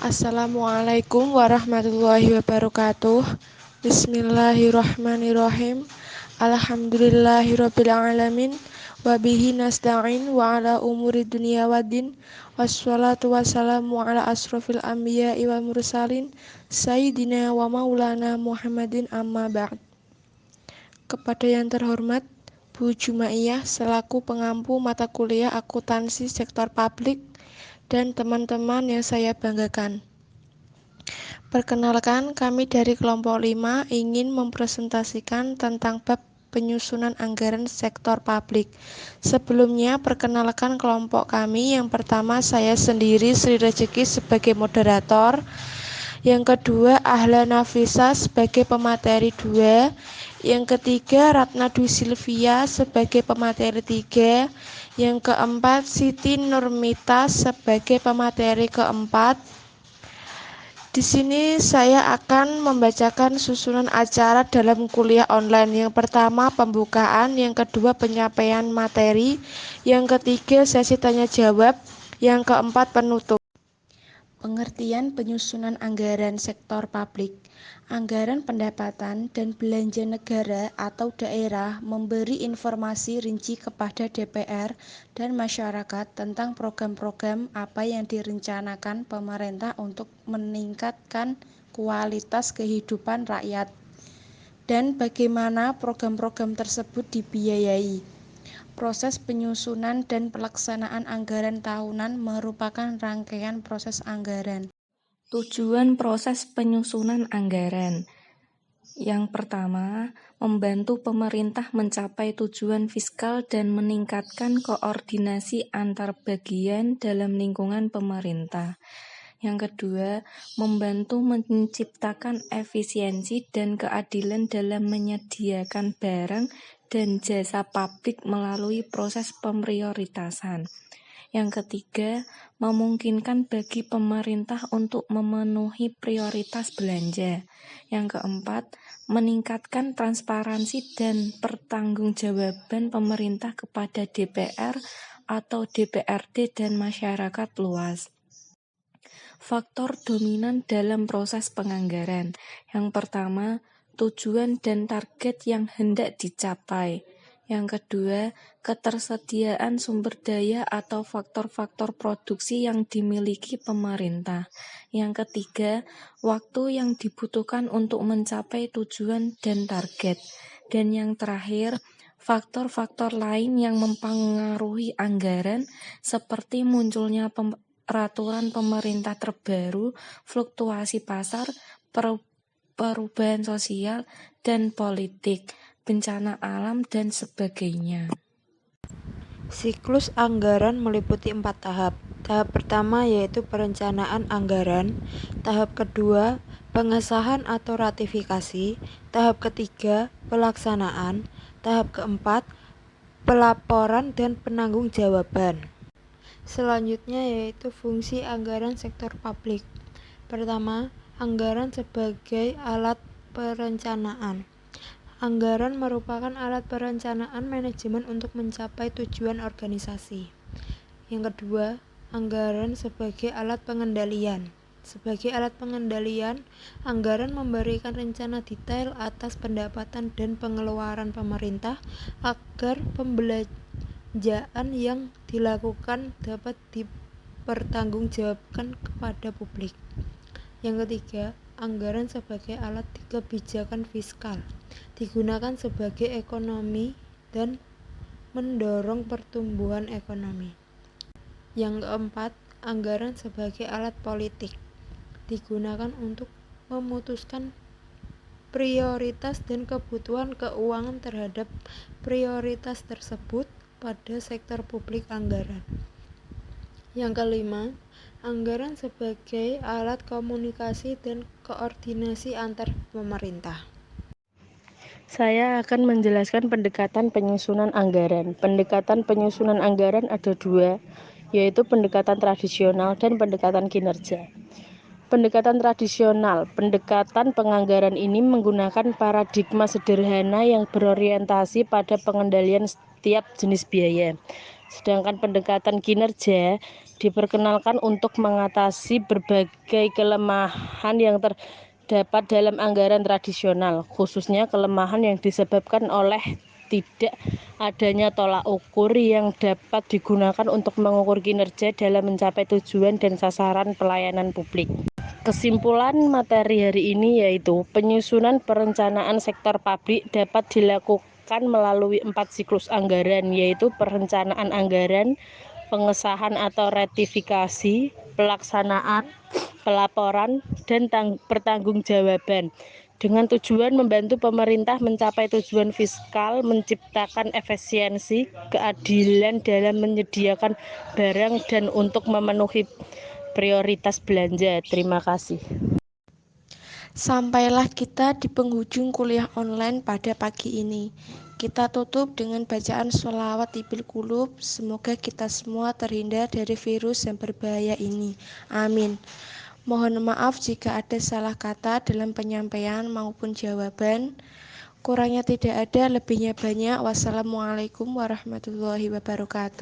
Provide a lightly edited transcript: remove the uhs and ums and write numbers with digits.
Assalamualaikum warahmatullahi wabarakatuh. Bismillahirrahmanirrahim. Alhamdulillahirabbil alamin. Wabihi nasta'in wa ala umuri dunya waddin. Wassalatu wassalamu ala asrofil anbiya'i wal mursalin Sayyidina wa maulana Muhammadin amma ba'd. Kepada yang terhormat Bu Jumaiyah selaku pengampu mata kuliah akuntansi sektor publik dan teman-teman yang saya banggakan. Perkenalkan, kami dari kelompok 5 ingin mempresentasikan tentang bab penyusunan anggaran sektor publik. Sebelumnya, perkenalkan kelompok kami. Yang pertama, saya sendiri Sri Rejeki sebagai moderator. Yang kedua, Ahla Nafisa sebagai pemateri 2. Yang ketiga, Ratna Dwi Silvia sebagai pemateri 3. Yang keempat, Siti Nurmita sebagai pemateri keempat. Di sini saya akan membacakan susunan acara dalam kuliah online. Yang pertama pembukaan, yang kedua penyampaian materi, yang ketiga sesi tanya jawab, yang keempat penutup. Pengertian penyusunan anggaran sektor publik. Anggaran pendapatan dan belanja negara atau daerah memberi informasi rinci kepada DPR dan masyarakat tentang program-program apa yang direncanakan pemerintah untuk meningkatkan kualitas kehidupan rakyat dan bagaimana program-program tersebut dibiayai. Proses penyusunan dan pelaksanaan anggaran tahunan merupakan rangkaian proses anggaran. Tujuan proses penyusunan anggaran. Yang pertama, membantu pemerintah mencapai tujuan fiskal dan meningkatkan koordinasi antar bagian dalam lingkungan pemerintah. Yang kedua, membantu menciptakan efisiensi dan keadilan dalam menyediakan barang dan jasa publik melalui proses pemprioritasan. Yang ketiga, memungkinkan bagi pemerintah untuk memenuhi prioritas belanja. Yang keempat, meningkatkan transparansi dan pertanggungjawaban pemerintah kepada DPR atau DPRD dan masyarakat luas. Faktor dominan dalam proses penganggaran. Yang pertama, tujuan dan target yang hendak dicapai. Yang kedua, ketersediaan sumber daya atau faktor-faktor produksi yang dimiliki pemerintah. Yang ketiga, waktu yang dibutuhkan untuk mencapai tujuan dan target. Dan yang terakhir, faktor-faktor lain yang mempengaruhi anggaran seperti munculnya peraturan pemerintah terbaru, fluktuasi pasar, perubahan sosial dan politik, bencana alam, dan sebagainya. Siklus anggaran meliputi 4 tahap. Tahap pertama yaitu perencanaan anggaran, tahap kedua pengesahan atau ratifikasi, tahap ketiga pelaksanaan, tahap keempat pelaporan dan penanggung-jawaban. Selanjutnya yaitu fungsi anggaran sektor publik. Pertama, anggaran sebagai alat perencanaan. Anggaran merupakan alat perencanaan manajemen untuk mencapai tujuan organisasi. Yang kedua, anggaran sebagai alat pengendalian. Sebagai alat pengendalian, anggaran memberikan rencana detail atas pendapatan dan pengeluaran pemerintah agar pembelanjaan yang dilakukan dapat dipertanggungjawabkan kepada publik. Yang ketiga, anggaran sebagai alat kebijakan fiskal digunakan sebagai ekonomi dan mendorong pertumbuhan ekonomi. Yang keempat, anggaran sebagai alat politik digunakan untuk memutuskan prioritas dan kebutuhan keuangan terhadap prioritas tersebut pada sektor publik anggaran. Yang kelima, anggaran sebagai alat komunikasi dan koordinasi antar pemerintah. Saya akan menjelaskan pendekatan penyusunan anggaran. Pendekatan penyusunan anggaran ada dua, yaitu pendekatan tradisional dan pendekatan kinerja. Pendekatan tradisional, pendekatan penganggaran ini menggunakan paradigma sederhana yang berorientasi pada pengendalian setiap jenis biaya. Sedangkan pendekatan kinerja diperkenalkan untuk mengatasi berbagai kelemahan yang terdapat dalam anggaran tradisional, khususnya kelemahan yang disebabkan oleh tidak adanya tolak ukur yang dapat digunakan untuk mengukur kinerja dalam mencapai tujuan dan sasaran pelayanan publik. Kesimpulan materi hari ini yaitu penyusunan perencanaan sektor publik dapat dilakukan melalui 4 siklus anggaran, yaitu perencanaan anggaran, pengesahan atau ratifikasi, pelaksanaan, pelaporan, dan pertanggungjawaban, dengan tujuan membantu pemerintah mencapai tujuan fiskal, menciptakan efisiensi, keadilan dalam menyediakan barang, dan untuk memenuhi prioritas belanja. Terima kasih. Sampailah kita di penghujung kuliah online pada pagi ini. Kita tutup dengan bacaan sholawat Tibil Qulub. Semoga kita semua terhindar dari virus yang berbahaya ini. Amin. Mohon maaf jika ada salah kata dalam penyampaian maupun jawaban. Kurangnya tidak ada, lebihnya banyak. Wassalamualaikum warahmatullahi wabarakatuh.